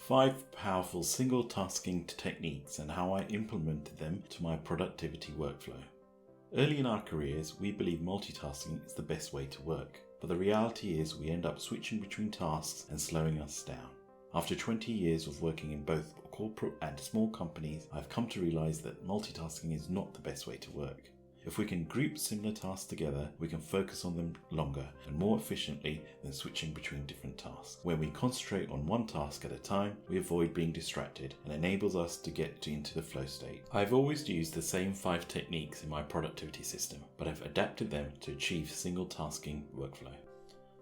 5 powerful single tasking techniques and how I implemented them to my productivity workflow. Early in our careers, we believe multitasking is the best way to work, but the reality is we end up switching between tasks and slowing us down. After 20 years of working in both corporate and small companies, I've come to realize that multitasking is not the best way to work. If we can group similar tasks together, we can focus on them longer and more efficiently than switching between different tasks. When we concentrate on one task at a time, we avoid being distracted and enables us to get into the flow state. I've always used the same 5 techniques in my productivity system, but I've adapted them to achieve single tasking workflow.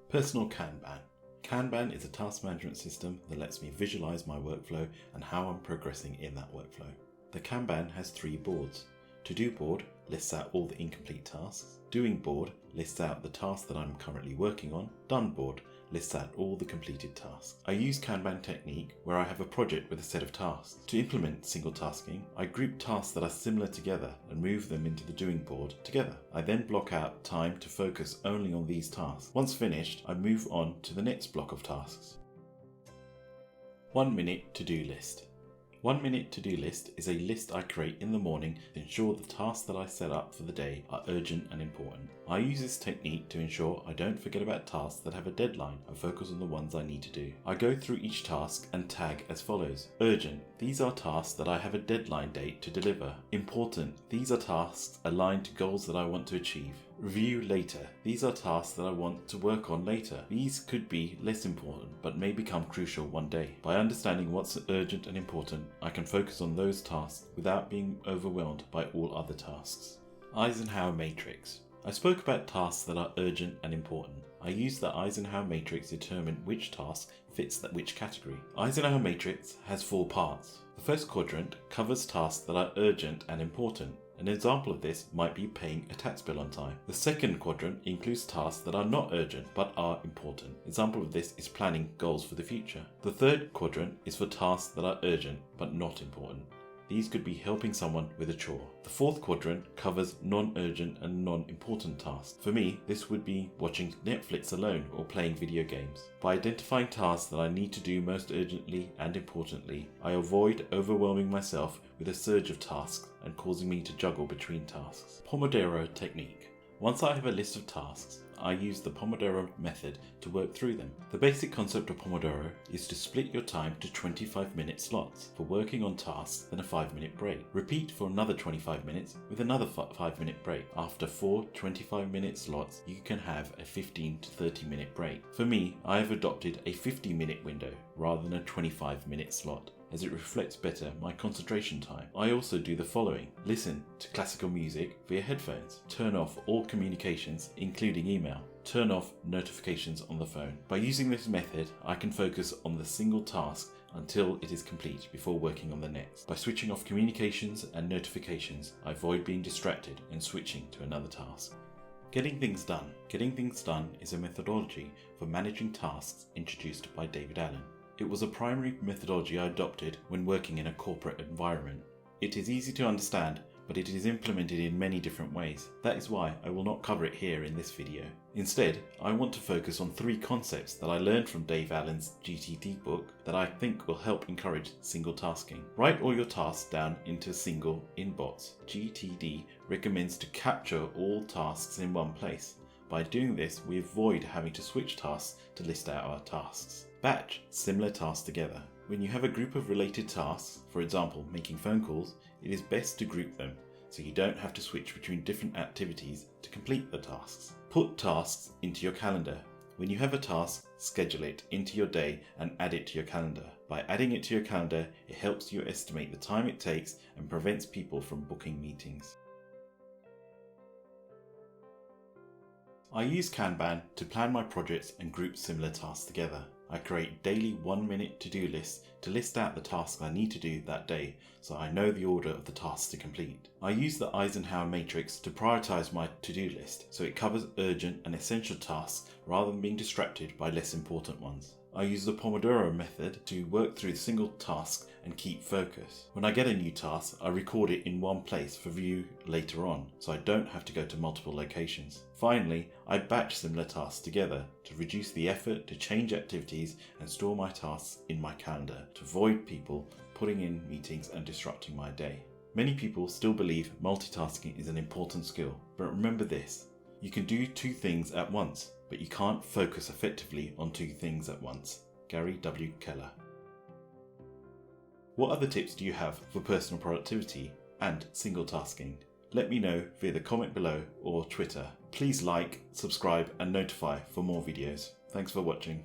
Personal Kanban. Kanban is a task management system that lets me visualize my workflow and how I'm progressing in that workflow. The Kanban has 3 boards. To-do board lists out all the incomplete tasks. Doing board lists out the tasks that I'm currently working on. Done board lists out all the completed tasks. I use Kanban technique where I have a project with a set of tasks. To implement single tasking, I group tasks that are similar together and move them into the doing board together. I then block out time to focus only on these tasks. Once finished, I move on to the next block of tasks. 1 minute to-do list. 1 minute to-do list is a list I create in the morning to ensure the tasks that I set up for the day are urgent and important. I use this technique to ensure I don't forget about tasks that have a deadline and focus on the ones I need to do. I go through each task and tag as follows. Urgent. These are tasks that I have a deadline date to deliver. Important. These are tasks aligned to goals that I want to achieve. Review later. These are tasks that I want to work on later. These could be less important but may become crucial one day. By understanding what's urgent and important, I can focus on those tasks without being overwhelmed by all other tasks. EISENHOWER matrix. I spoke about tasks that are urgent and important. I use the EISENHOWER matrix to determine which task fits which category. EISENHOWER matrix has 4 parts. The first quadrant covers tasks that are urgent and important. An example of this might be paying a tax bill on time. The second quadrant includes tasks that are not urgent but are important. Example of this is planning goals for the future. The third quadrant is for tasks that are urgent but not important. These could be helping someone with a chore. The fourth quadrant covers non-urgent and non-important tasks. For me, this would be watching Netflix alone or playing video games. By identifying tasks that I need to do most urgently and importantly, I avoid overwhelming myself with a surge of tasks and causing me to juggle between tasks. Pomodoro technique. Once I have a list of tasks, I use the Pomodoro method to work through them. The basic concept of Pomodoro is to split your time to 25-minute slots for working on tasks, then a 5-minute break. Repeat for another 25 minutes with another 5-minute break. After 4 25-minute slots, you can have a 15 to 30-minute break. For me, I have adopted a 50-minute window rather than a 25-minute slot, as it reflects better my concentration time. I also do the following. Listen to classical music via headphones. Turn off all communications, including email. Turn off notifications on the phone. By using this method, I can focus on the single task until it is complete before working on the next. By switching off communications and notifications, I avoid being distracted and switching to another task. Getting things done. Getting things done is a methodology for managing tasks introduced by David Allen. It was a primary methodology I adopted when working in a corporate environment. It is easy to understand, but it is implemented in many different ways. That is why I will not cover it here in this video. Instead, I want to focus on 3 concepts that I learned from Dave Allen's GTD book that I think will help encourage single tasking. Write all your tasks down into a single inbox. GTD recommends to capture all tasks in one place. By doing this, we avoid having to switch tasks to list out our tasks. Batch similar tasks together. When you have a group of related tasks, for example making phone calls, it is best to group them so you don't have to switch between different activities to complete the tasks. Put tasks into your calendar. When you have a task, schedule it into your day and add it to your calendar. By adding it to your calendar, it helps you estimate the time it takes and prevents people from booking meetings. I use Kanban to plan my projects and group similar tasks together. I create daily 1-minute to-do lists to list out the tasks I need to do that day so I know the order of the tasks to complete. I use the EISENHOWER matrix to prioritize my to-do list so it covers urgent and essential tasks rather than being distracted by less important ones. I use the Pomodoro method to work through single tasks and keep focus. When I get a new task, I record it in one place for view later on, so I don't have to go to multiple locations. Finally, I batch similar tasks together to reduce the effort to change activities and store my tasks in my calendar to avoid people putting in meetings and disrupting my day. Many people still believe multitasking is an important skill, but remember this: you can do 2 things at once, but you can't focus effectively on 2 things at once. Gary W. Keller. What other tips do you have for personal productivity and single tasking? Let me know via the comment below or Twitter. Please like, subscribe and notify for more videos. Thanks for watching.